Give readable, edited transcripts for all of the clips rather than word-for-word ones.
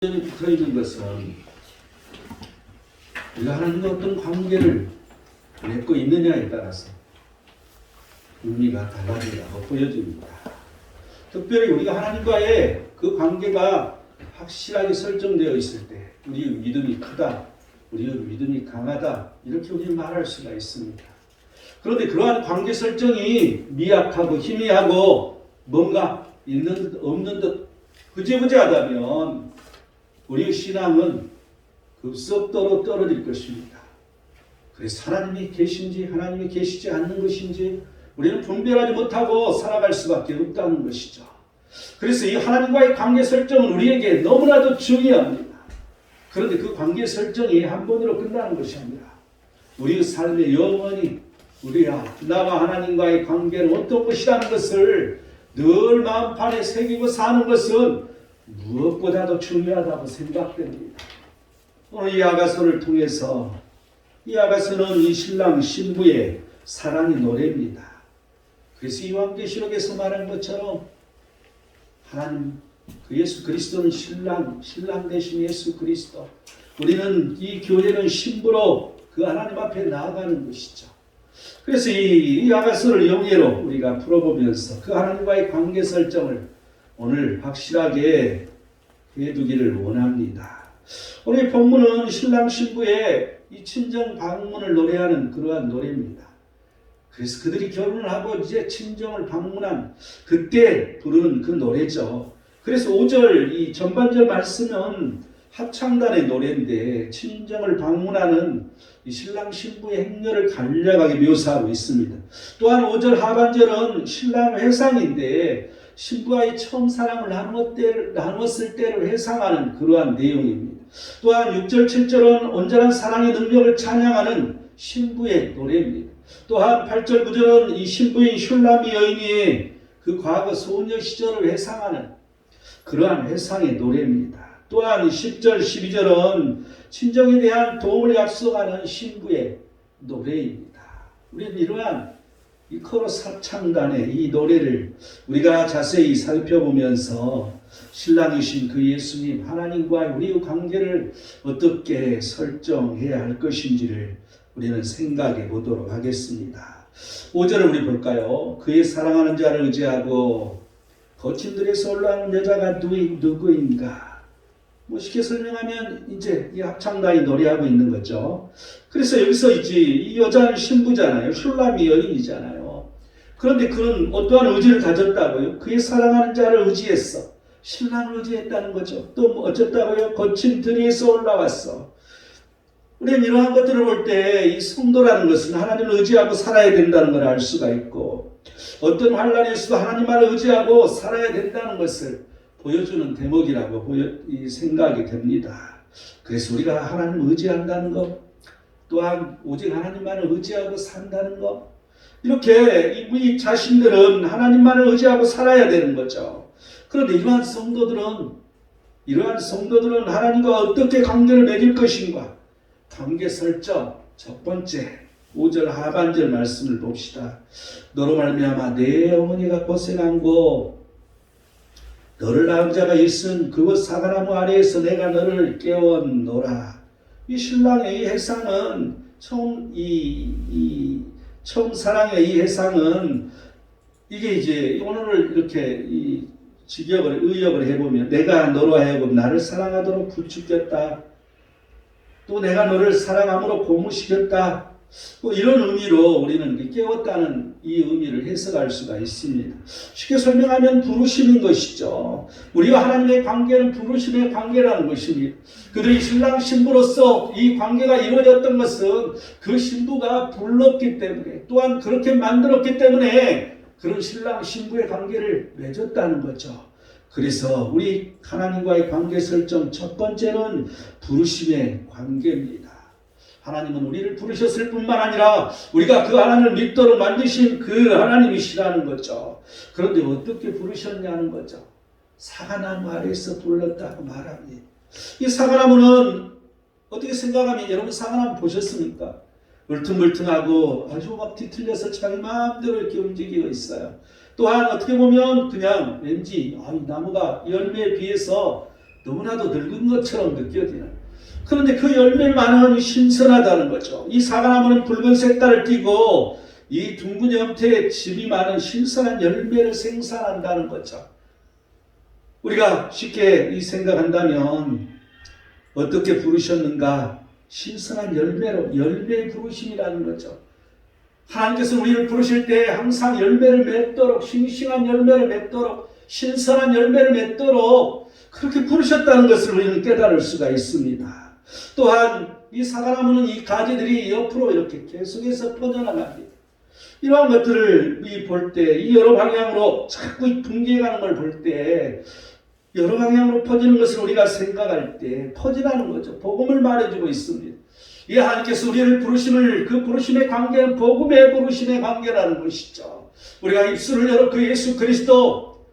붙어 있는 것은 우리가 하나님과 어떤 관계를 맺고 있느냐에 따라서 의미가 달라진다고 보여집니다. 특별히 우리가 하나님과의 그 관계가 확실하게 설정되어 있을 때 우리의 믿음이 크다, 우리의 믿음이 강하다, 이렇게 우리는 말할 수가 있습니다. 그런데 그러한 관계 설정이 미약하고 희미하고 뭔가 있는 듯 없는 듯 흐지부지하다면 우리의 신앙은 급속도로 떨어질 것입니다. 그래서 하나님이 계신지 하나님이 계시지 않는 것인지 우리는 분별하지 못하고 살아갈 수밖에 없다는 것이죠. 그래서 이 하나님과의 관계 설정은 우리에게 너무나도 중요합니다. 그런데 그 관계 설정이 한 번으로 끝나는 것이 아니라 우리의 삶의 영원히 나와 하나님과의 관계는 어떤 것이라는 것을 늘 마음판에 새기고 사는 것은 무엇보다도 중요하다고 생각됩니다. 오늘 이 아가서를 통해서 이 아가서는 이 신랑 신부의 사랑의 노래입니다. 그래서 요한계시록에서 말한 것처럼 하나님 그 예수 그리스도는 신랑 대신 예수 그리스도, 우리는 이 교회는 신부로 그 하나님 앞에 나아가는 것이죠. 그래서 이 아가서를 영예로 우리가 풀어보면서 그 하나님과의 관계 설정을 오늘 확실하게 해두기를 원합니다. 오늘 본문은 신랑 신부의 이 친정 방문을 노래하는 그러한 노래입니다. 그래서 그들이 결혼을 하고 이제 친정을 방문한 그때 부르는 그 노래죠. 그래서 5절 이 전반절 말씀은 합창단의 노래인데 친정을 방문하는 이 신랑 신부의 행렬을 간략하게 묘사하고 있습니다. 또한 5절 하반절은 신랑 회상인데 신부와의 처음 사랑을 나누었을 때를 회상하는 그러한 내용입니다. 또한 6절 7절은 온전한 사랑의 능력을 찬양하는 신부의 노래입니다. 또한 8절 9절은 이 신부인 슐라미 여인이 그 과거 소녀 시절을 회상하는 그러한 회상의 노래입니다. 또한 10절 12절은 친정에 대한 도움을 약속하는 신부의 노래입니다. 우리는 이러한 이 코러스 합창단의 이 노래를 우리가 자세히 살펴보면서 신랑이신 그 예수님 하나님과 우리의 관계를 어떻게 설정해야 할 것인지를 우리는 생각해 보도록 하겠습니다. 5절을 우리 볼까요? 그의 사랑하는 자를 의지하고 거친들에서 올라오는 여자가 누구인가? 쉽게 설명하면 이제 이 합창단이 노래하고 있는 거죠. 그래서 여기서 이제 이 여자는 신부잖아요. 슐라미 여인이잖아요. 그런데 그는 어떠한 의지를 가졌다고요? 그의 사랑하는 자를 의지했어. 신랑을 의지했다는 거죠. 또 어쨌다고요? 거친 들에서 올라왔어. 우리는 이러한 것들을 볼 때 이 성도라는 것은 하나님을 의지하고 살아야 된다는 걸 알 수가 있고 어떤 환난에서도 하나님만을 의지하고 살아야 된다는 것을 보여주는 대목이라고 생각이 됩니다. 그래서 우리가 하나님을 의지한다는 것, 또한 오직 하나님만을 의지하고 산다는 것, 이렇게 우리 자신들은 하나님만을 의지하고 살아야 되는 거죠. 그런데 이러한 성도들은 하나님과 어떻게 관계를 맺을 것인가? 관계 설정 첫 번째 5절 하반절 말씀을 봅시다. 너로 말미암아 내 어머니가 고생한고 너를 낳은 자가 있은 그곳 사과나무 아래에서 내가 너를 깨웠노라. 이 신랑의 이 해상은 처음 사랑의 이 해상은 이게 이제 오늘을 이렇게 의역을 해보면 내가 너로 하여금 나를 사랑하도록 부추겼다. 또 내가 너를 사랑함으로 고무시켰다. 이런 의미로 우리는 깨웠다는 이 의미를 해석할 수가 있습니다. 쉽게 설명하면 부르심인 것이죠. 우리와 하나님의 관계는 부르심의 관계라는 것입니다. 그들이 신랑 신부로서 이 관계가 이루어졌던 것은 그 신부가 불렀기 때문에 또한 그렇게 만들었기 때문에 그런 신랑 신부의 관계를 맺었다는 거죠. 그래서 우리 하나님과의 관계 설정 첫 번째는 부르심의 관계입니다. 하나님은 우리를 부르셨을 뿐만 아니라 우리가 그 하나님을 믿도록 만드신 그 하나님이시라는 거죠. 그런데 어떻게 부르셨냐는 거죠. 사과나무 아래에서 불렀다고 말합니다. 이 사과나무는 어떻게 생각하면 여러분 사과나무 보셨습니까? 울퉁불퉁하고 아주 막 뒤틀려서 자기 마음대로 이렇게 움직이고 있어요. 또한 어떻게 보면 그냥 왠지 이 나무가 열매에 비해서 너무나도 늙은 것처럼 느껴지는. 그런데 그 열매만은 신선하다는 거죠. 이 사과나무는 붉은 색깔을 띠고 이 둥근 형태의 즙이 많은 신선한 열매를 생산한다는 거죠. 우리가 쉽게 이 생각한다면 어떻게 부르셨는가? 신선한 열매로, 열매의 부르심이라는 거죠. 하나님께서 우리를 부르실 때 항상 열매를 맺도록, 싱싱한 열매를 맺도록, 신선한 열매를 맺도록 그렇게 부르셨다는 것을 우리는 깨달을 수가 있습니다. 또한 이 사과나무는 이 가지들이 옆으로 이렇게 계속해서 뻗어나갑니다. 이러한 것들을 볼 때, 이 여러 방향으로 자꾸 분개가는 걸 볼 때, 여러 방향으로 퍼지는 것을 우리가 생각할 때 퍼지라는 거죠. 복음을 말해주고 있습니다. 이 하나님께서 우리를 부르심을, 그 부르심의 관계는 복음의 부르심의 관계라는 것이죠. 우리가 입술을 열어 그 예수 그리스도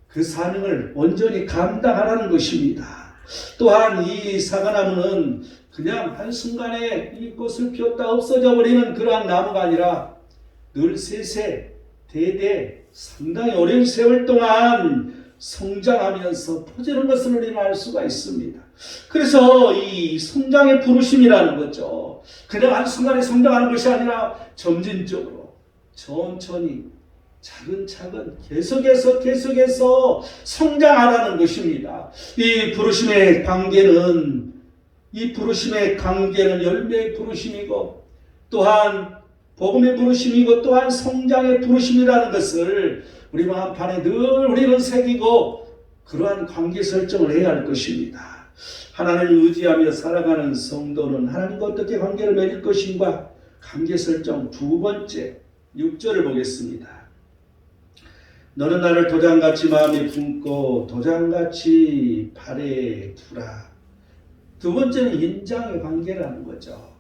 그 사명을 온전히 감당하라는 것입니다. 또한 이 사과나무는 그냥 한순간에 이 꽃을 피웠다 없어져 버리는 그러한 나무가 아니라 늘 세세 대대 상당히 오랜 세월 동안 성장하면서 퍼지는 것을 우리는 알 수가 있습니다. 그래서 이 성장의 부르심이라는 거죠. 그냥 한순간에 성장하는 것이 아니라 점진적으로 천천히 차근차근 계속해서 성장하라는 것입니다. 이 부르심의 관계는 열매의 부르심이고 또한 복음의 부르심이고 또한 성장의 부르심이라는 것을 우리 마음판에 늘 우리는 새기고 그러한 관계 설정을 해야 할 것입니다. 하나님을 의지하며 살아가는 성도는 하나님과 어떻게 관계를 맺을 것인가? 관계 설정 두 번째 6절을 보겠습니다. 너는 나를 도장같이 마음에 품고 도장같이 발에 두라. 두 번째는 인장의 관계라는 거죠.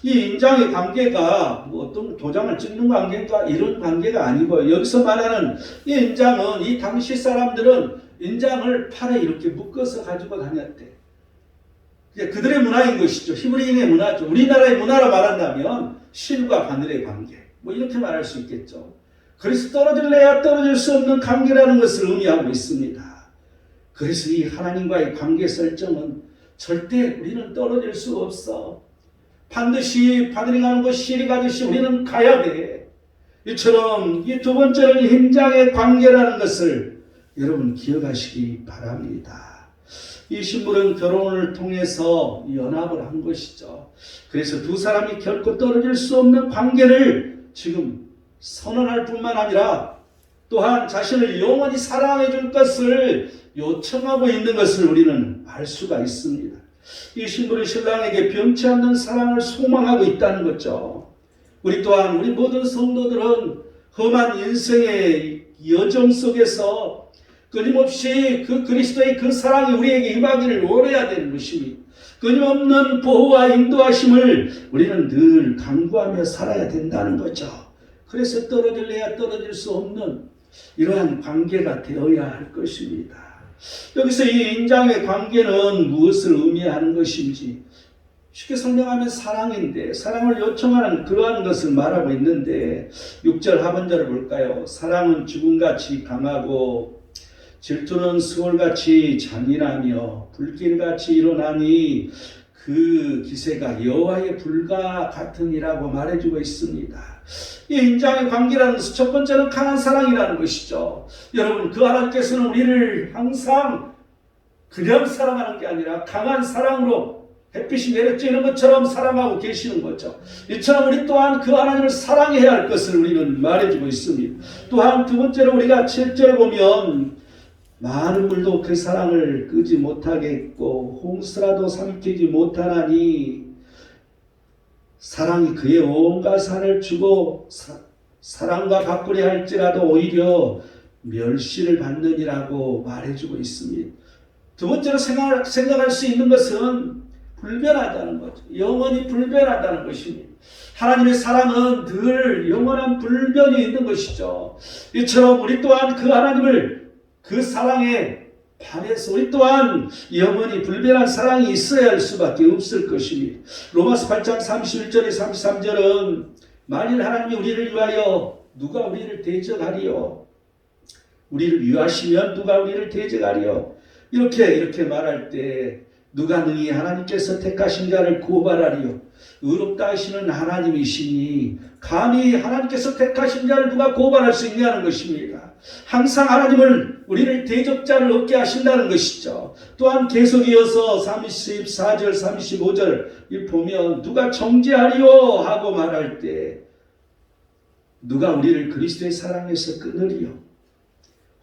이 인장의 관계가 뭐 어떤 도장을 찍는 관계인가 이런 관계가 아니고 여기서 말하는 이 인장은 이 당시 사람들은 인장을 팔에 이렇게 묶어서 가지고 다녔대. 그들의 문화인 것이죠. 히브리인의 문화죠. 우리나라의 문화로 말한다면 실과 바늘의 관계 뭐 이렇게 말할 수 있겠죠. 그래서 떨어질래야 떨어질 수 없는 관계라는 것을 의미하고 있습니다. 그래서 이 하나님과의 관계 설정은 절대 우리는 떨어질 수 없어. 반드시 바늘이 가는 곳 실이 가듯이 우리는 가야 돼. 이처럼 이 두 번째는 인장의 관계라는 것을 여러분 기억하시기 바랍니다. 이 신부는 결혼을 통해서 연합을 한 것이죠. 그래서 두 사람이 결코 떨어질 수 없는 관계를 지금 선언할 뿐만 아니라 또한 자신을 영원히 사랑해 줄 것을 요청하고 있는 것을 우리는 알 수가 있습니다. 이 신부는 신랑에게 변치 않는 사랑을 소망하고 있다는 거죠. 우리 또한 우리 모든 성도들은 험한 인생의 여정 속에서 끊임없이 그 그리스도의 그 사랑이 우리에게 임하기를 원해야 되는 것입니다. 끊임없는 보호와 인도하심을 우리는 늘 간구하며 살아야 된다는 거죠. 그래서 떨어질래야 떨어질 수 없는 이러한 관계가 되어야 할 것입니다. 여기서 이 인장의 관계는 무엇을 의미하는 것인지 쉽게 설명하면 사랑인데 사랑을 요청하는 그러한 것을 말하고 있는데 6절 하반절을 볼까요? 사랑은 죽음같이 강하고 질투는 수월같이 잔인하며 불길같이 일어나니 그 기세가 여호와의 불과 같으니라고 말해주고 있습니다. 이 인장의 관계라는 것은 첫 번째는 강한 사랑이라는 것이죠. 여러분 그 하나님께서는 우리를 항상 그냥 사랑하는 게 아니라 강한 사랑으로 햇빛이 내려쬐는 것처럼 사랑하고 계시는 거죠. 이처럼 우리 또한 그 하나님을 사랑해야 할 것을 우리는 말해주고 있습니다. 또한 두 번째로 우리가 7절 보면 많은 물도 그 사랑을 끄지 못하겠고 홍수라도 삼키지 못하나니 사랑이 그의 온갖 산을 주고 사랑과 바꾸려 할지라도 오히려 멸시를 받느니라고 말해주고 있습니다. 두 번째로 생각할 수 있는 것은 불변하다는 거죠. 영원히 불변하다는 것입니다. 하나님의 사랑은 늘 영원한 불변이 있는 것이죠. 이처럼 우리 또한 그 하나님을 그 사랑에 반해서 우리 또한 영원히 불변한 사랑이 있어야 할 수밖에 없을 것입니다. 로마서 8장 31절에 33절은 만일 하나님이 우리를 위하여 누가 우리를 대적하리요? 우리를 위하시면 누가 우리를 대적하리요? 이렇게 말할 때 누가 능히 하나님께서 택하신 자를 고발하리요. 의롭다 하시는 하나님이시니 감히 하나님께서 택하신 자를 누가 고발할 수 있냐는 것입니다. 항상 하나님을 우리를 대적자를 얻게 하신다는 것이죠. 또한 계속 이어서 34절 35절 보면 누가 정죄하리요 하고 말할 때 누가 우리를 그리스도의 사랑에서 끊으리요.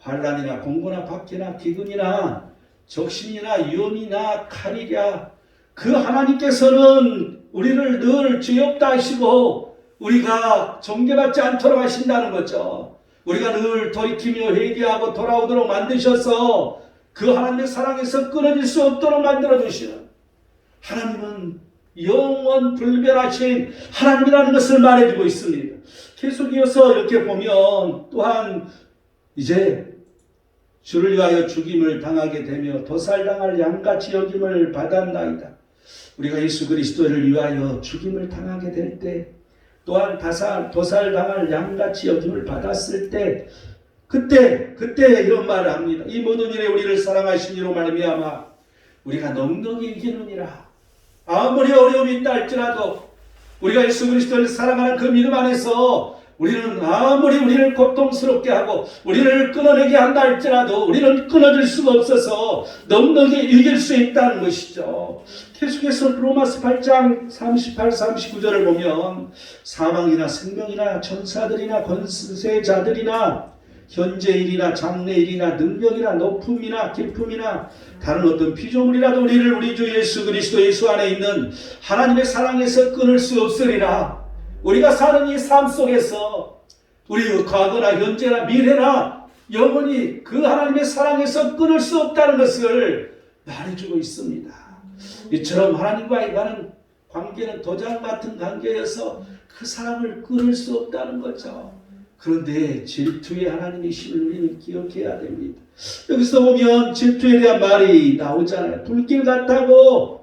환난이나 공고나 박해나 기근이나 적신이나 위험이나 칼이랴 그 하나님께서는 우리를 늘 죄 없다 하시고 우리가 정죄받지 않도록 하신다는 거죠. 우리가 늘 돌이키며 회개하고 돌아오도록 만드셔서 그 하나님의 사랑에서 끊어질 수 없도록 만들어주시는 하나님은 영원 불변하신 하나님이라는 것을 말해주고 있습니다. 계속 이어서 이렇게 보면 또한 이제 주를 위하여 죽임을 당하게 되며 도살당할 양같이 여김을 받았나이다. 우리가 예수 그리스도를 위하여 죽임을 당하게 될 때 또한 도살당할 양같이 여김을 받았을 때 그때 이런 말을 합니다. 이 모든 일에 우리를 사랑하신 이로 말미암아 우리가 넉넉히 이기느니라. 아무리 어려움이 있다 할지라도 우리가 예수 그리스도를 사랑하는 그 믿음 안에서 우리는 아무리 우리를 고통스럽게 하고 우리를 끊어내게 한다 할지라도 우리는 끊어질 수가 없어서 넉넉히 이길 수 있다는 것이죠. 계속해서 로마서 8장 38, 39절을 보면 사망이나 생명이나 천사들이나 권세자들이나 현재일이나 장래일이나 능력이나 높음이나 깊음이나 다른 어떤 피조물이라도 우리를 우리 주 예수 그리스도 예수 안에 있는 하나님의 사랑에서 끊을 수 없으리라. 우리가 사는 이 삶 속에서 우리 과거나 현재나 미래나 영원히 그 하나님의 사랑에서 끊을 수 없다는 것을 말해주고 있습니다. 이처럼 하나님과의 가는 관계는 도장 같은 관계여서 그 사랑을 끊을 수 없다는 거죠. 그런데 질투의 하나님이심을 우리는 기억해야 됩니다. 여기서 보면 질투에 대한 말이 나오잖아요. 불길 같다고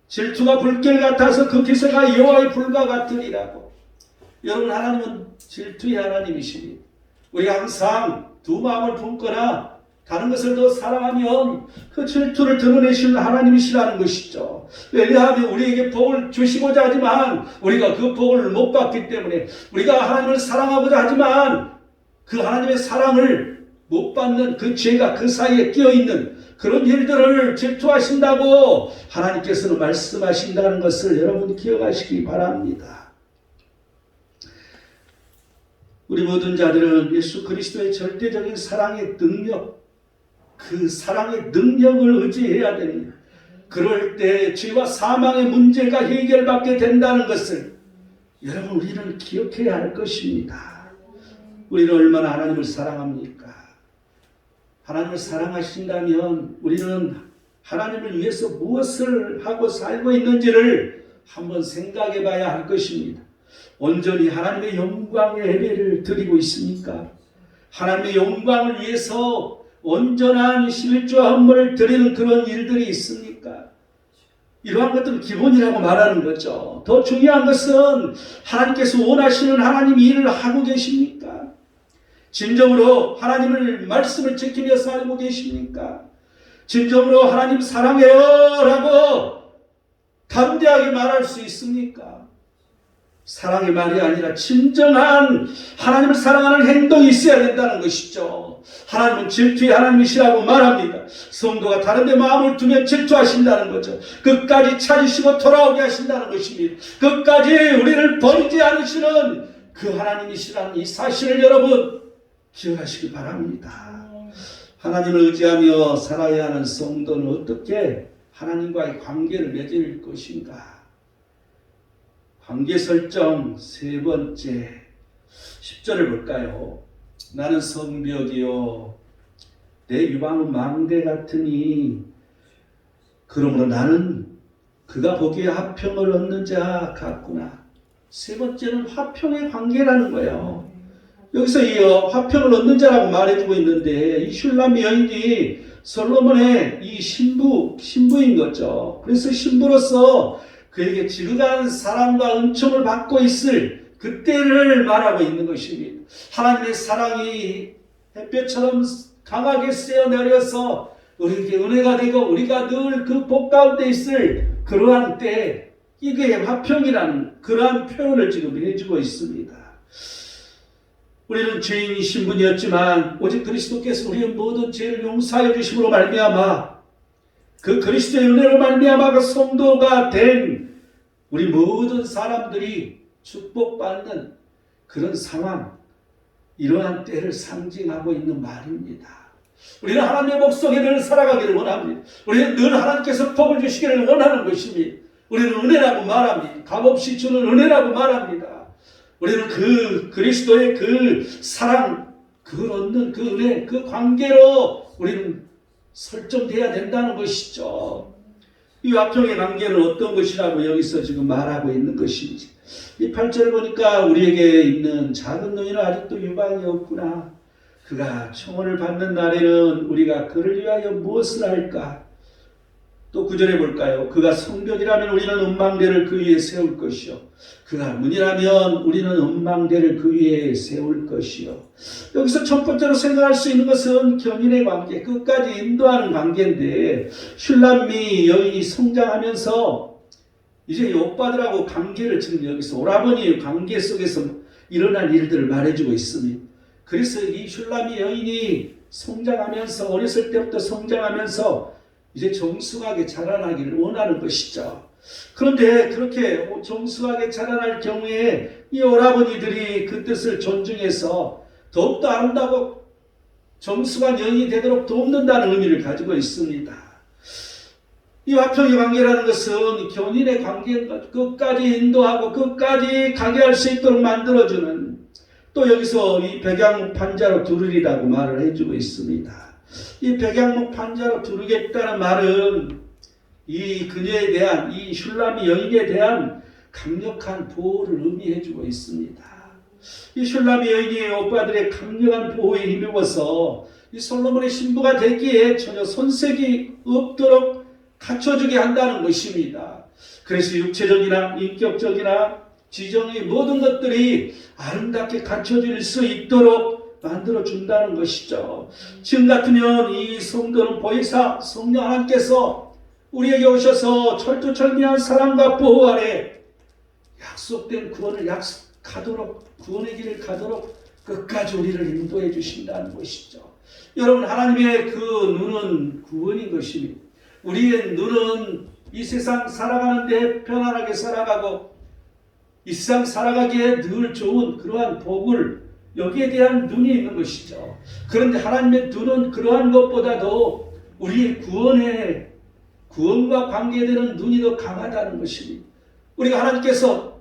질투가 불길 같아서 그 기세가 여호와의 불과 같으리라고. 여러분 하나님은 질투의 하나님이시니 우리가 항상 두 마음을 품거나 다른 것을 더 사랑하면 그 질투를 드러내시는 하나님이시라는 것이죠. 왜냐하면 우리에게 복을 주시고자 하지만 우리가 그 복을 못 받기 때문에 우리가 하나님을 사랑하고자 하지만 그 하나님의 사랑을 못 받는 그 죄가 그 사이에 끼어있는 그런 일들을 질투하신다고 하나님께서는 말씀하신다는 것을 여러분 기억하시기 바랍니다. 우리 모든 자들은 예수 그리스도의 절대적인 사랑의 능력, 그 사랑의 능력을 의지해야 됩니다. 그럴 때 죄와 사망의 문제가 해결받게 된다는 것을 여러분 우리는 기억해야 할 것입니다. 우리는 얼마나 하나님을 사랑합니까? 하나님을 사랑하신다면 우리는 하나님을 위해서 무엇을 하고 살고 있는지를 한번 생각해 봐야 할 것입니다. 온전히 하나님의 영광의 예배를 드리고 있습니까? 하나님의 영광을 위해서 온전한 11조와 헌물을 드리는 그런 일들이 있습니까? 이러한 것들은 기본이라고 말하는 거죠. 더 중요한 것은 하나님께서 원하시는 하나님 일을 하고 계십니까? 진정으로 하나님을 말씀을 지키며 살고 계십니까? 진정으로 하나님 사랑해요 라고 담대하게 말할 수 있습니까? 사랑의 말이 아니라 진정한 하나님을 사랑하는 행동이 있어야 된다는 것이죠. 하나님은 질투의 하나님이시라고 말합니다. 성도가 다른 데 마음을 두면 질투하신다는 거죠. 끝까지 찾으시고 돌아오게 하신다는 것입니다. 끝까지 우리를 버리지 않으시는 그 하나님이시라는 이 사실을 여러분 기억하시기 바랍니다. 하나님을 의지하며 살아야 하는 성도는 어떻게 하나님과의 관계를 맺을 것인가? 관계 설정 세 번째 10절을 볼까요? 나는 성벽이요 내 유방은 망대 같으니 그러므로 나는 그가 보기에 화평을 얻는 자 같구나. 세 번째는 화평의 관계라는 거예요. 여기서 이 화평을 얻는 자라고 말해주고 있는데 이 슐람 여인이 솔로몬의 이 신부인 거죠. 그래서 신부로서 그에게 지극한 사랑과 은총을 받고 있을 그때를 말하고 있는 것입니다. 하나님의 사랑이 햇볕처럼 강하게 쐬어 내려서 우리에게 은혜가 되고 우리가 늘 그 복 가운데 있을 그러한 때, 이게 화평이라는 그러한 표현을 지금 해주고 있습니다. 우리는 죄인이 신분이었지만 오직 그리스도께서 우리의 모든 죄를 용서하여 주심으로 말미암아 그 그리스도의 은혜로 말미암아 그 성도가 된 우리 모든 사람들이 축복받는 그런 상황, 이러한 때를 상징하고 있는 말입니다. 우리는 하나님의 복속에 늘 살아가기를 원합니다. 우리는 늘 하나님께서 복을 주시기를 원하는 것입니다. 우리는 은혜라고 말합니다. 값없이 주는 은혜라고 말합니다. 우리는 그 그리스도의 그 사랑, 그걸 얻는 그 은혜, 그 관계로 우리는 설정돼야 된다는 것이죠. 이 화평의 관계는 어떤 것이라고 여기서 지금 말하고 있는 것인지. 이 8절을 보니까 우리에게 있는 작은 너희는 아직도 유방이 없구나. 그가 청혼을 받는 날에는 우리가 그를 위하여 무엇을 할까? 또 9절에 볼까요? 그가 성벽이라면 우리는 음망대를 그 위에 세울 것이요. 그가 문이라면 우리는 음망대를 그 위에 세울 것이요. 여기서 첫 번째로 생각할 수 있는 것은 견인의 관계, 끝까지 인도하는 관계인데, 슐람미 여인이 성장하면서 이제 이 오빠들하고 관계를 지금 여기서 오라버니의 관계 속에서 일어난 일들을 말해주고 있습니다. 그래서 이 슐람미 여인이 성장하면서, 어렸을 때부터 성장하면서 이제 정숙하게 자라나기를 원하는 것이죠. 그런데 그렇게 정숙하게 자라날 경우에 이 오라버니들이 그 뜻을 존중해서 더욱더 아름다고 정숙한 여인이 되도록 돕는다는 의미를 가지고 있습니다. 이 화평의 관계라는 것은 견인의 관계인 것, 끝까지 인도하고 끝까지 가게 할 수 있도록 만들어주는, 또 여기서 이 백양목 판자로 두르리라고 말을 해주고 있습니다. 이 백양목 판자로 두르겠다는 말은 이 그녀에 대한, 이 슐람미 여인에 대한 강력한 보호를 의미해주고 있습니다. 이 슐람미 여인이 오빠들의 강력한 보호에 힘입어서 이 솔로몬의 신부가 되기에 전혀 손색이 없도록 갖춰주게 한다는 것입니다. 그래서 육체적이나 인격적이나 지정의 모든 것들이 아름답게 갖춰질 수 있도록 만들어준다는 것이죠. 지금 같으면 이 성도는 보혜사 성령 하나님께서 우리에게 오셔서 철두철미한 사랑과 보호 아래 약속된 구원을 가도록, 구원의 길을 가도록 끝까지 우리를 인도해 주신다는 것이죠. 여러분, 하나님의 그 눈은 구원인 것입니다. 우리의 눈은 이 세상 살아가는데 편안하게 살아가고 이 세상 살아가기에 늘 좋은 그러한 복을, 여기에 대한 눈이 있는 것이죠. 그런데 하나님의 눈은 그러한 것보다도 우리의 구원과 관계되는 눈이 더 강하다는 것입니다. 우리가 하나님께서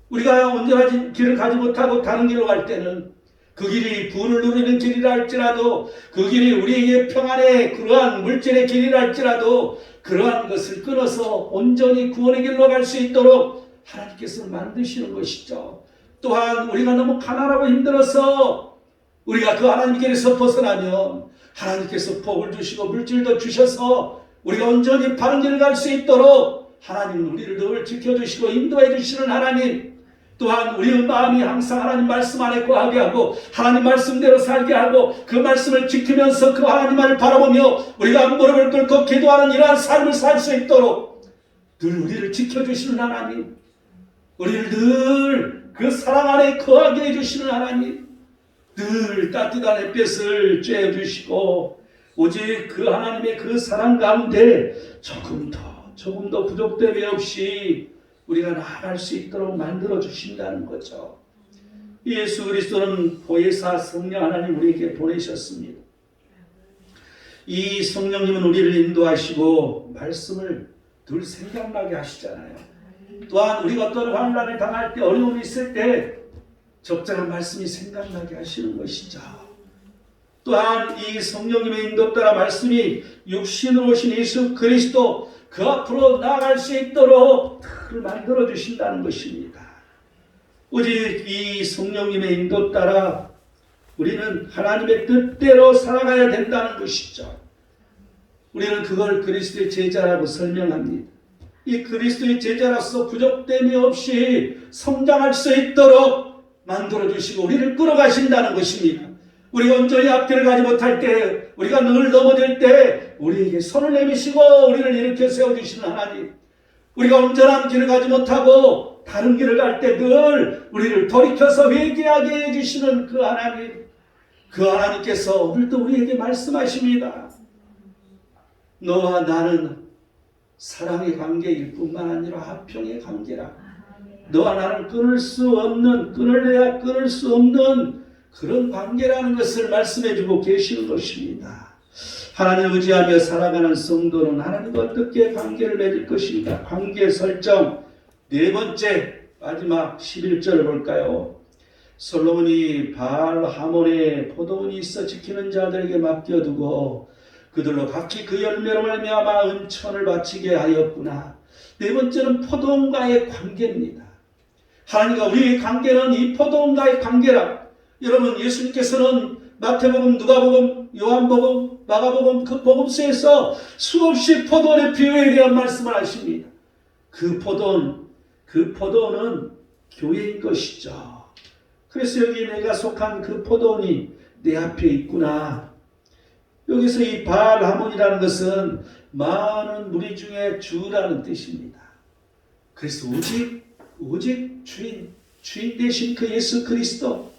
우리가 온전한 길을 가지 못하고 다른 길로 갈 때는 그 길이 부를 누리는 길이라 할지라도, 그 길이 우리에게 평안의 그러한 물질의 길이라 할지라도 그러한 것을 끊어서 온전히 구원의 길로 갈 수 있도록 하나님께서 만드시는 것이죠. 또한 우리가 너무 가난하고 힘들어서 우리가 그 하나님 길에서 벗어나면 하나님께서 복을 주시고 물질도 주셔서 우리가 온전히 바른 길을 갈 수 있도록 하나님은 우리를 늘 지켜주시고 인도해 주시는 하나님, 또한 우리의 마음이 항상 하나님 말씀 안에 거하게 하고 하나님 말씀대로 살게 하고 그 말씀을 지키면서 그 하나님을 바라보며 우리가 무릎을 꿇고 기도하는 이러한 삶을 살 수 있도록 늘 우리를 지켜주시는 하나님, 우리를 늘 그 사랑 안에 거하게 해주시는 하나님, 늘 따뜻한 햇볕을 쬐어주시고 오직 그 하나님의 그 사랑 가운데 조금 더 부족됨이 없이 우리가 나아갈 수 있도록 만들어 주신다는 거죠. 예수 그리스도는 보혜사 성령 하나님 우리에게 보내셨습니다. 이 성령님은 우리를 인도하시고 말씀을 늘 생각나게 하시잖아요. 또한 우리가 어떤 환난을 당할 때, 어려움이 있을 때 적절한 말씀이 생각나게 하시는 것이죠. 또한 이 성령님의 인도 따라 말씀이 육신으로 오신 예수 그리스도 그 앞으로 나아갈 수 있도록 틀을 만들어 주신다는 것입니다. 오직 이 성령님의 인도 따라 우리는 하나님의 뜻대로 살아가야 된다는 것이죠. 우리는 그걸 그리스도의 제자라고 설명합니다. 이 그리스도의 제자로서 부족됨이 없이 성장할 수 있도록 만들어주시고 우리를 끌어가신다는 것입니다. 우리가 온전히 앞길을 가지 못할 때, 우리가 늘 넘어질 때 우리에게 손을 내미시고 우리를 일으켜 세워주시는 하나님, 우리가 온전한 길을 가지 못하고 다른 길을 갈 때 늘 우리를 돌이켜서 회개하게 해주시는 그 하나님, 그 하나님께서 오늘도 우리에게 말씀하십니다. 너와 나는 사랑의 관계일 뿐만 아니라 화평의 관계라. 너와 나는 끊을래야 끊을 수 없는 그런 관계라는 것을 말씀해주고 계시는 것입니다. 하나님을 의지하며 살아가는 성도는 하나님과 어떻게 관계를 맺을 것인가? 관계 설정. 네 번째, 마지막 11절을 볼까요? 솔로몬이 바알 하몬의 포도원이 있어 지키는 자들에게 맡겨두고 그들로 각기 그 열매로 말미암아 은천을 바치게 하였구나. 네 번째는 포도원과의 관계입니다. 하나님과 우리의 관계는 이 포도원과의 관계라. 여러분, 예수님께서는 마태복음, 누가복음, 요한복음, 마가복음 그 복음서에서 수없이 포도원의 비유에 대한 말씀을 하십니다. 그 포도원은 교회인 것이죠. 그래서 여기 내가 속한 그 포도원이 내 앞에 있구나. 여기서 이 바알 하몬이라는 것은 많은 무리 중에 주라는 뜻입니다. 그래서 오직 주인 되신 그 예수 그리스도,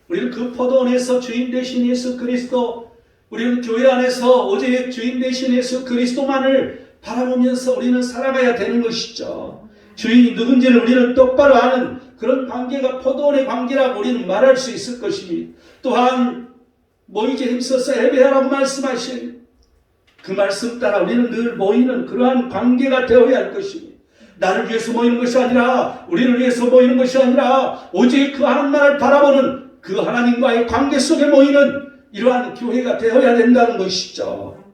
우리는 그 포도원에서 주인 되신 예수 그리스도, 우리는 교회 안에서 오직 주인 되신 예수 그리스도만을 바라보면서 우리는 살아가야 되는 것이죠. 주인이 누군지를 우리는 똑바로 아는 그런 관계가 포도원의 관계라고 우리는 말할 수 있을 것입니다. 또한 모이게 힘써서 예배하라고 말씀하신 그 말씀 따라 우리는 늘 모이는 그러한 관계가 되어야 할 것입니다. 나를 위해서 모이는 것이 아니라, 우리를 위해서 모이는 것이 아니라 오직 그 하나님만을 바라보는 그 하나님과의 관계 속에 모이는 이러한 교회가 되어야 된다는 것이죠.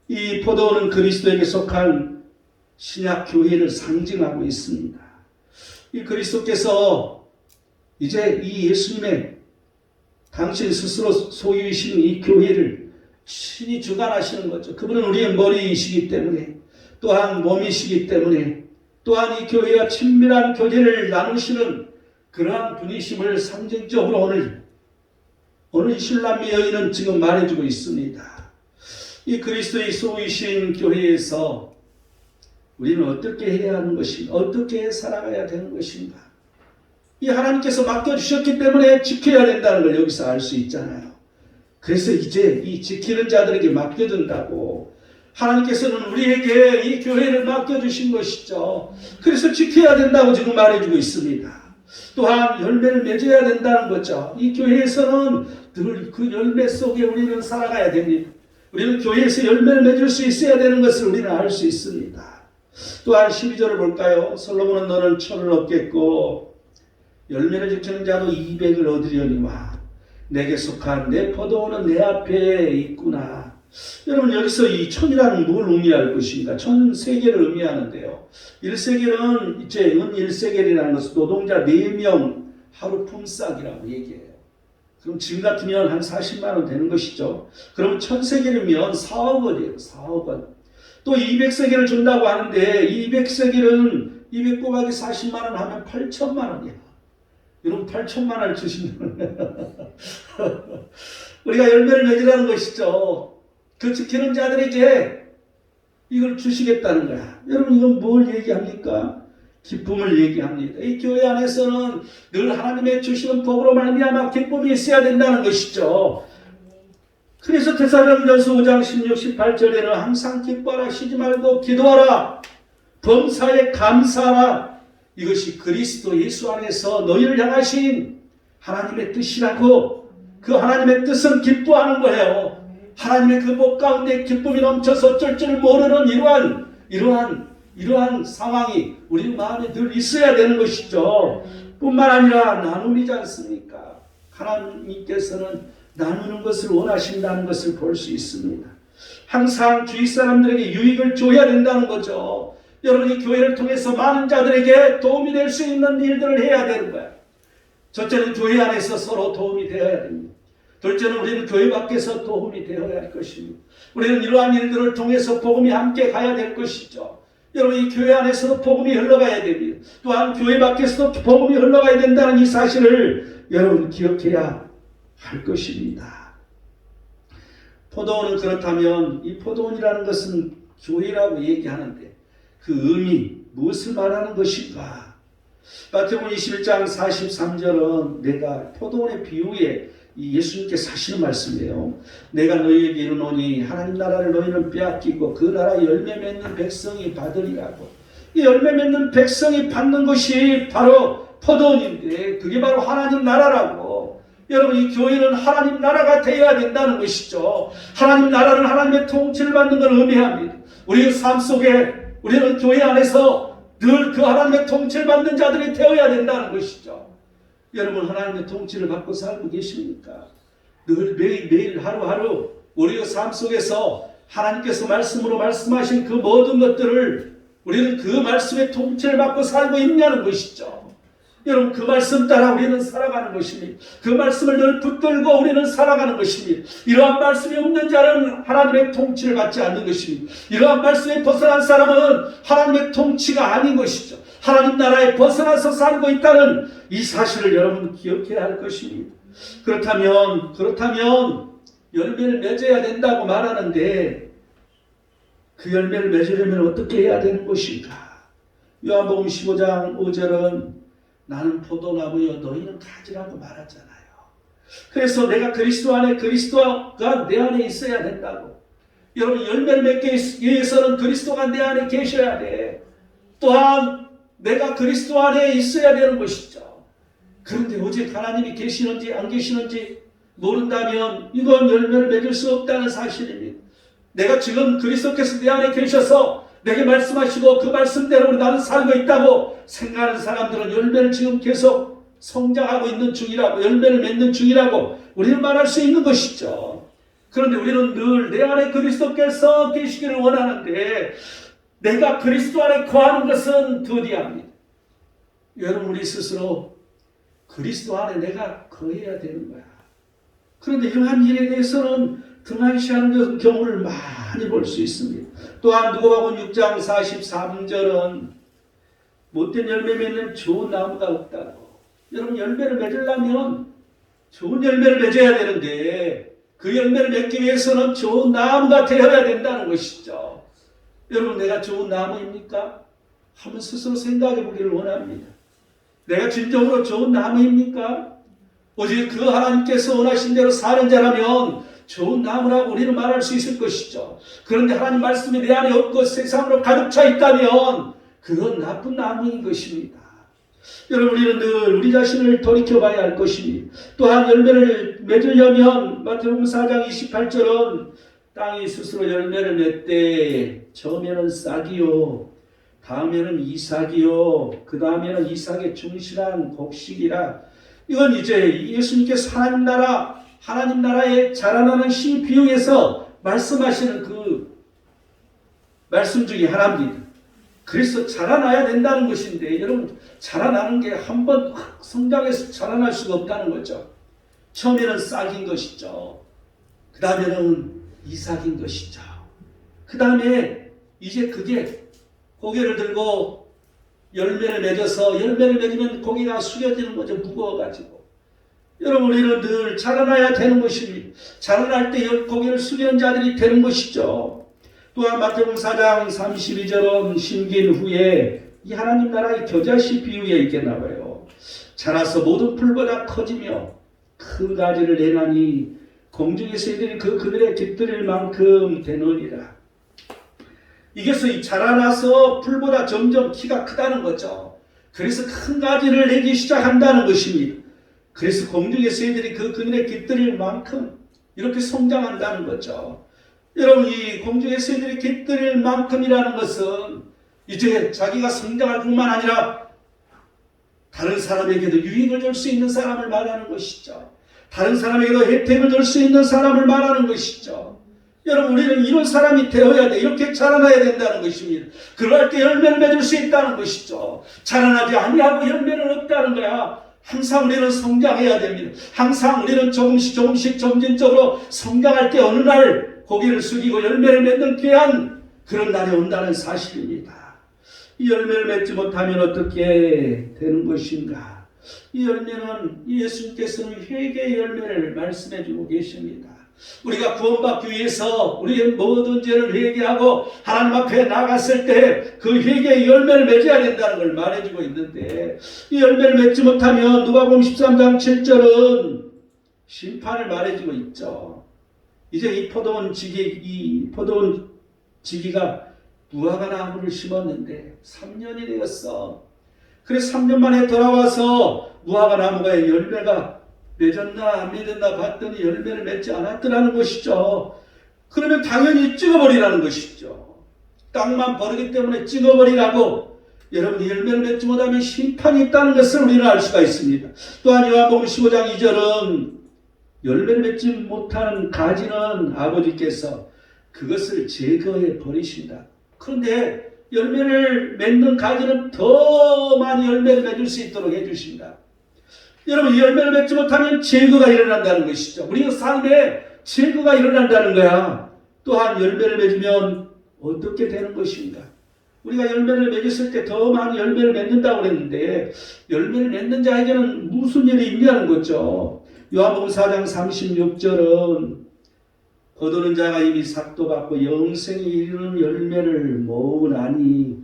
이 포도원은 그리스도에게 속한 신약 교회를 상징하고 있습니다. 이 그리스도께서 이제 이 예수님의 당신 스스로 소유이신 이 교회를 친히 주관하시는 거죠. 그분은 우리의 머리이시기 때문에, 또한 몸이시기 때문에, 또한 이 교회와 친밀한 교제를 나누시는 그러한 분이심을 상징적으로 오늘 이 신랑미 여인은 지금 말해주고 있습니다. 이 그리스도의 소유이신 교회에서 우리는 어떻게 해야 하는 것인가? 어떻게 살아가야 되는 것인가? 이 하나님께서 맡겨주셨기 때문에 지켜야 된다는 걸 여기서 알 수 있잖아요. 그래서 이제 이 지키는 자들에게 맡겨둔다고 하나님께서는 우리에게 이 교회를 맡겨주신 것이죠. 그래서 지켜야 된다고 지금 말해주고 있습니다. 또한 열매를 맺어야 된다는 거죠. 이 교회에서는 늘 그 열매 속에 우리는 살아가야 됩니다. 우리는 교회에서 열매를 맺을 수 있어야 되는 것을 우리는 알 수 있습니다. 또한 12절을 볼까요? 솔로몬은 너는 천을 얻겠고 열매를 지키는 자도 200을 얻으려니와 내게 속한 내 포도원은 내 앞에 있구나. 여러분, 여기서 이 천이라는 뭘 의미할 것인가? 천 세계를 의미하는데요. 1세겔은 이제 은 1세겔이라는 것은 노동자 4명 하루 품삯이라고 얘기해요. 그럼 지금 같으면 한 40만 원 되는 것이죠. 그럼 1000세겔이면 4억 원이에요. 4억 원. 또 200세겔을 준다고 하는데 200세겔은 200 곱하기 40만 원 하면 8천만 원이야. 여러분, 8천만 원을 주신다는 우리가 열매를 맺으라는 것이죠. 그 지키는 자들에게 이걸 주시겠다는 거야. 여러분, 이건 뭘 얘기합니까? 기쁨을 얘기합니다. 이 교회 안에서는 늘 하나님의 주시는 복으로 말미암아 기쁨이 있어야 된다는 것이죠. 그래서 데살로니가전서 5장 16, 18절에는 항상 기뻐하라, 쉬지 말고 기도하라, 범사에 감사하라. 이것이 그리스도 예수 안에서 너희를 향하신 하나님의 뜻이라고. 그 하나님의 뜻은 기뻐하는 거예요. 하나님의 그 복 가운데 기쁨이 넘쳐서 어쩔 줄 모르는 이러한 상황이 우리 마음에 늘 있어야 되는 것이죠. 뿐만 아니라 나눔이지 않습니까? 하나님께서는 나누는 것을 원하신다는 것을 볼 수 있습니다. 항상 주위 사람들에게 유익을 줘야 된다는 거죠. 여러분이 교회를 통해서 많은 자들에게 도움이 될 수 있는 일들을 해야 되는 거예요. 첫째는 교회 안에서 서로 도움이 되어야 됩니다. 둘째는 우리는 교회 밖에서 도움이 되어야 할 것입니다. 우리는 이러한 일들을 통해서 복음이 함께 가야 될 것이죠. 여러분, 이 교회 안에서도 복음이 흘러가야 됩니다. 또한 교회 밖에서도 복음이 흘러가야 된다는 이 사실을 여러분 기억해야 할 것입니다. 포도원은 그렇다면 이 포도원이라는 것은 교회라고 얘기하는데 그 의미 무엇을 말하는 것인가? 마태복음 21장 43절은 내가 포도원의 비유에 이 예수님께서 하시는 말씀이에요. 내가 너희에게 이르노니 하나님 나라를 너희는 빼앗기고 그 나라 열매 맺는 백성이 받으리라고. 이 열매 맺는 백성이 받는 것이 바로 포도원인데 그게 바로 하나님 나라라고. 여러분 이 교회는 하나님 나라가 되어야 된다는 것이죠. 하나님 나라는 하나님의 통치를 받는 걸 의미합니다. 우리의 삶 속에 우리는 교회 안에서 늘 그 하나님의 통치를 받는 자들이 되어야 된다는 것이죠. 여러분 하나님의 통치를 받고 살고 계십니까? 늘 매일 하루하루 우리의 삶 속에서 하나님께서 말씀으로 말씀하신 그 모든 것들을 우리는 그 말씀의 통치를 받고 살고 있냐는 것이죠. 여러분 그 말씀 따라 우리는 살아가는 것입니다. 그 말씀을 늘 붙들고 우리는 살아가는 것입니다. 이러한 말씀이 없는 자는 하나님의 통치를 받지 않는 것입니다. 이러한 말씀에 벗어난 사람은 하나님의 통치가 아닌 것이죠. 하나님 나라에 벗어나서 살고 있다는 이 사실을 여러분 기억해야 할 것입니다. 그렇다면 열매를 맺어야 된다고 말하는데 그 열매를 맺으려면 어떻게 해야 되는 것인가? 요한복음 15장 5절은 나는 포도나무여 너희는 가지라고 말하잖아요. 그래서 내가 그리스도 안에 그리스도가 내 안에 있어야 된다고. 여러분 열매를 맺기 위해서는 그리스도가 내 안에 계셔야 돼. 또한 내가 그리스도 안에 있어야 되는 것이죠. 그런데 오직 하나님이 계시는지 안 계시는지 모른다면 이건 열매를 맺을 수 없다는 사실입니다. 내가 지금 그리스도께서 내 안에 계셔서 내게 말씀하시고 그 말씀대로 나는 살고 있다고 생각하는 사람들은 열매를 지금 계속 성장하고 있는 중이라고, 열매를 맺는 중이라고 우리는 말할 수 있는 것이죠. 그런데 우리는 늘 내 안에 그리스도께서 계시기를 원하는데 내가 그리스도 안에 거하는 것은 더디합니다. 여러분 우리 스스로 그리스도 안에 내가 거해야 되는 거야. 그런데 이러한 일에 대해서는 등한시하는 경우를 많이 볼 수 있습니다. 또한 누가복음 6장 43절은 못된 열매 맺는 좋은 나무가 없다고. 여러분 열매를 맺으려면 좋은 열매를 맺어야 되는데 그 열매를 맺기 위해서는 좋은 나무가 되어야 된다는 것이죠. 여러분 내가 좋은 나무입니까? 한번 스스로 생각해 보기를 원합니다. 내가 진정으로 좋은 나무입니까? 오직 그 하나님께서 원하신 대로 사는 자라면 좋은 나무라고 우리는 말할 수 있을 것이죠. 그런데 하나님 말씀이 내 안에 없고 세상으로 가득 차 있다면 그건 나쁜 나무인 것입니다. 여러분 우리는 늘 우리 자신을 돌이켜봐야 할 것입니다. 또한 열매를 맺으려면 마태복음 4장 28절은 땅이 스스로 열매를 맺되 처음에는 싹이요 다음에는 이삭이요 그 다음에는 이삭의 충실한 곡식이라. 이건 이제 예수님께서 하나님 나라에 자라나는 씨 비유에서 말씀하시는 그 말씀 중에 하나입니다. 그래서 자라나야 된다는 것인데 여러분 자라나는 게 한 번 성장해서 자라날 수가 없다는 거죠. 처음에는 싹인 것이죠. 그 다음에는 이삭인 것이죠. 그 다음에 이제 그게 고개를 들고 열매를 맺어서 열매를 맺으면 고개가 숙여지는 거죠. 무거워가지고. 여러분 우리는 늘 자라나야 되는 것입니다. 자라날 때 고개를 숙이는 자들이 되는 것이죠. 또한 마태복음 4장 32절은 심긴 후에 이 하나님 나라의 겨자씨 비유에 이렇게 나와요. 자라서 모든 풀보다 커지며 큰 가지를 내나니 공중의 새들이 그들의 깃들일 만큼 되느니라. 이것이 자라나서 풀보다 점점 키가 크다는 거죠. 그래서 큰 가지를 내기 시작한다는 것입니다. 그래서 공중의 새들이 그늘에 깃들일 만큼 이렇게 성장한다는 거죠. 여러분 이 공중의 새들이 깃들일 만큼이라는 것은 이제 자기가 성장할 뿐만 아니라 다른 사람에게도 유익을 줄 수 있는 사람을 말하는 것이죠. 다른 사람에게도 혜택을 줄 수 있는 사람을 말하는 것이죠. 여러분 우리는 이런 사람이 되어야 돼. 이렇게 자라나야 된다는 것입니다. 그럴 때 열매를 맺을 수 있다는 것이죠. 자라나지 아니하고 열매는 없다는 거야. 항상 우리는 성장해야 됩니다. 항상 우리는 조금씩 점진적으로 성장할 때 어느 날 고개를 숙이고 열매를 맺는 귀한 그런 날이 온다는 사실입니다. 이 열매를 맺지 못하면 어떻게 되는 것인가? 이 열매는 예수님께서는 회개의 열매를 말씀해 주고 계십니다. 우리가 구원받기 위해서 우리의 모든 죄를 회개하고 하나님 앞에 나갔을 때 그 회개의 열매를 맺어야 된다는 걸 말해주고 있는데, 이 열매를 맺지 못하면 누가복음 13장 7절은 심판을 말해주고 있죠. 이제 이 포도원 지기가 무화과 나무를 심었는데 3년이 되었어. 그래서 3년 만에 돌아와서 무화과 나무가 열매가 맺었나 안 맺었나 봤더니 열매를 맺지 않았더라는 것이죠. 그러면 당연히 찍어버리라는 것이죠. 땅만 버리기 때문에 찍어버리라고. 여러분, 열매를 맺지 못하면 심판이 있다는 것을 우리는 알 수가 있습니다. 또한 요한복음 15장 2절은 열매를 맺지 못하는 가지는 아버지께서 그것을 제거해 버리신다. 그런데 열매를 맺는 가지는 더 많이 열매를 맺을 수 있도록 해주신다. 여러분, 이 열매를 맺지 못하면 제거가 일어난다는 것이죠. 우리 삶에 제거가 일어난다는 거야. 또한 열매를 맺으면 어떻게 되는 것인가? 우리가 열매를 맺었을 때 더 많이 열매를 맺는다고 그랬는데, 열매를 맺는 자에게는 무슨 일이 있냐는 거죠. 요한복음 4장 36절은 거두는 자가 이미 삭도 받고 영생에 이르는 열매를 모으나니,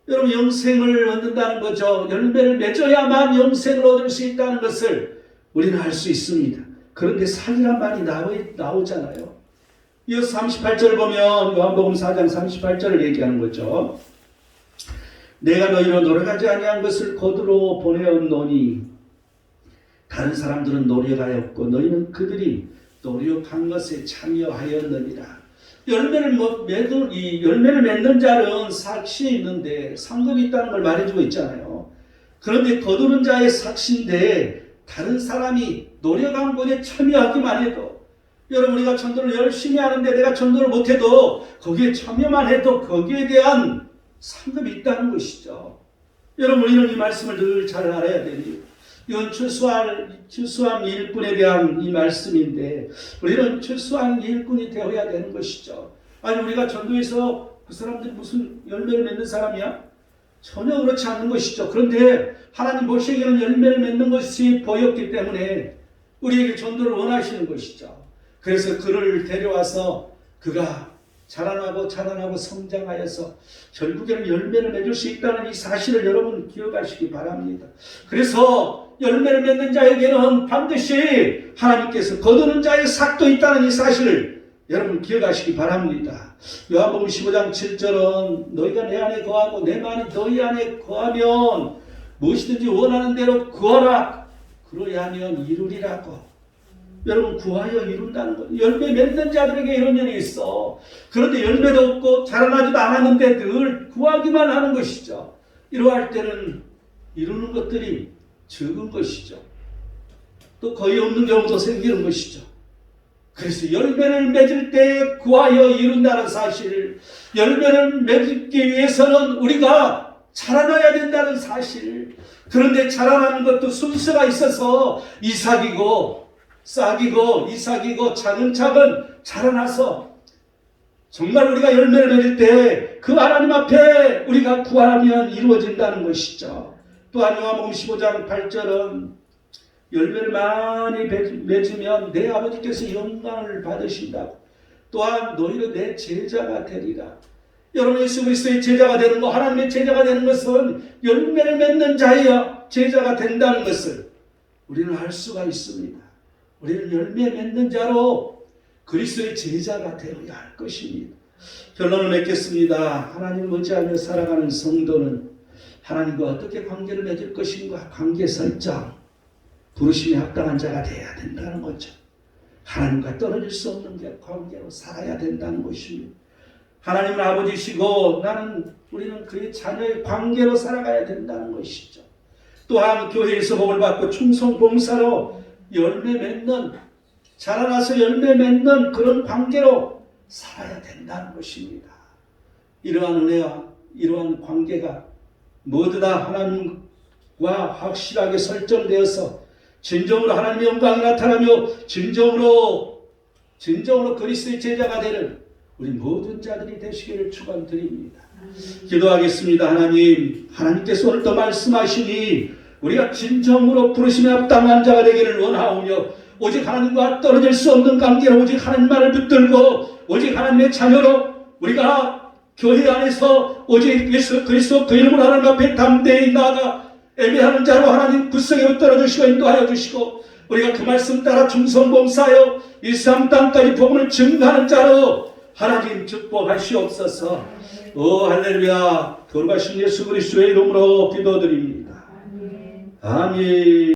여러분, 영생을 얻는다는 거죠. 열매를 맺어야만 영생을 얻을 수 있다는 것을 우리는 알 수 있습니다. 그런데 살이란 말이 나오잖아요. 이어서 38절을 보면 요한복음 4장 38절을 얘기하는 거죠. 내가 너희로 노력하지 아니한 것을 거두러 보내었노니 다른 사람들은 노력하였고 너희는 그들이 노력한 것에 참여하였느니라. 열매를 맺는 자는 삭신이 있는데 상급이 있다는 걸 말해주고 있잖아요. 그런데 거두는 자의 삭신인데 다른 사람이 노력한 것에 참여하기만 해도, 여러분, 우리가 전도를 열심히 하는데 내가 전도를 못해도 거기에 참여만 해도 거기에 대한 상급이 있다는 것이죠. 여러분, 우리는 이 말씀을 늘 잘 알아야 됩니다. 이건 최소한 일꾼에 대한 이 말씀인데, 우리는 최소한 일꾼이 되어야 되는 것이죠. 아니, 우리가 전도에서 그 사람들이 무슨 열매를 맺는 사람이야? 전혀 그렇지 않는 것이죠. 그런데 하나님 보시기에는 열매를 맺는 것이 보였기 때문에 우리에게 전도를 원하시는 것이죠. 그래서 그를 데려와서 그가 자라나고 성장하여서 결국에는 열매를 맺을 수 있다는 이 사실을 여러분 기억하시기 바랍니다. 그래서 열매를 맺는 자에게는 반드시 하나님께서 거두는 자의 삭도 있다는 이 사실을 여러분 기억하시기 바랍니다. 요한복음 15장 7절은 너희가 내 안에 거하고 내 말이 너희 안에 거하면 무엇이든지 원하는 대로 구하라. 그러야 하면 이루리라고. 여러분, 구하여 이룬다는 것. 열매 맺는 자들에게 이런 일이 있어. 그런데 열매도 없고 자라나지도 않았는데 늘 구하기만 하는 것이죠. 이러할 때는 이루는 것들이 적은 것이죠. 또 거의 없는 경우도 생기는 것이죠. 그래서 열매를 맺을 때 구하여 이룬다는 사실, 열매를 맺기 위해서는 우리가 자라나야 된다는 사실. 그런데 자라나는 것도 순서가 있어서 이삭이고 차근차근 자라나서 정말 우리가 열매를 맺을 때 그 하나님 앞에 우리가 구하면 이루어진다는 것이죠. 또한 요한복음 15장 8절은 열매를 많이 맺으면 내 아버지께서 영광을 받으신다고. 또한 너희는 내 제자가 되리라. 여러분, 예수 그리스도의 제자가 되는 것, 하나님의 제자가 되는 것은 열매를 맺는 자여 제자가 된다는 것을 우리는 알 수가 있습니다. 우리는 열매 맺는 자로 그리스도의 제자가 되어야 할 것입니다. 결론을 맺겠습니다. 하나님 의지하며 살아가는 성도는 하나님과 어떻게 관계를 맺을 것인가, 관계 설정, 부르심에 합당한 자가 되어야 된다는 거죠. 하나님과 떨어질 수 없는 관계로 살아야 된다는 것입니다. 하나님은 아버지시고 우리는 그의 자녀의 관계로 살아가야 된다는 것이죠. 또한 교회에서 복을 받고 충성 봉사로 열매 맺는, 자라나서 열매 맺는 그런 관계로 살아야 된다는 것입니다. 이러한 은혜와 이러한 관계가 모두 다 하나님과 확실하게 설정되어서 진정으로 하나님의 영광이 나타나며 진정으로 그리스도의 제자가 되는 우리 모든 자들이 되시기를 축원드립니다. 기도하겠습니다. 하나님께서 오늘도 말씀하시니 우리가 진정으로 부르심에 합당한 자가 되기를 원하오며 오직 하나님과 떨어질 수 없는 관계로 오직 하나님만을 붙들고 오직 하나님의 자녀로 우리가 교회 안에서 오직 예수 그리스도 그 이름으로 하나님 앞에 담대히 나아가 예배하는 자로 하나님 구성에 붙들어 주시고 인도하여 주시고 우리가 그 말씀 따라 충성봉사하여 이 쌍 땅까지 복음을 증거하는 자로 하나님 축복하시옵소서. 오 할렐루야. 거룩하신 예수 그리스도의 이름으로 기도드립니다. 아멘.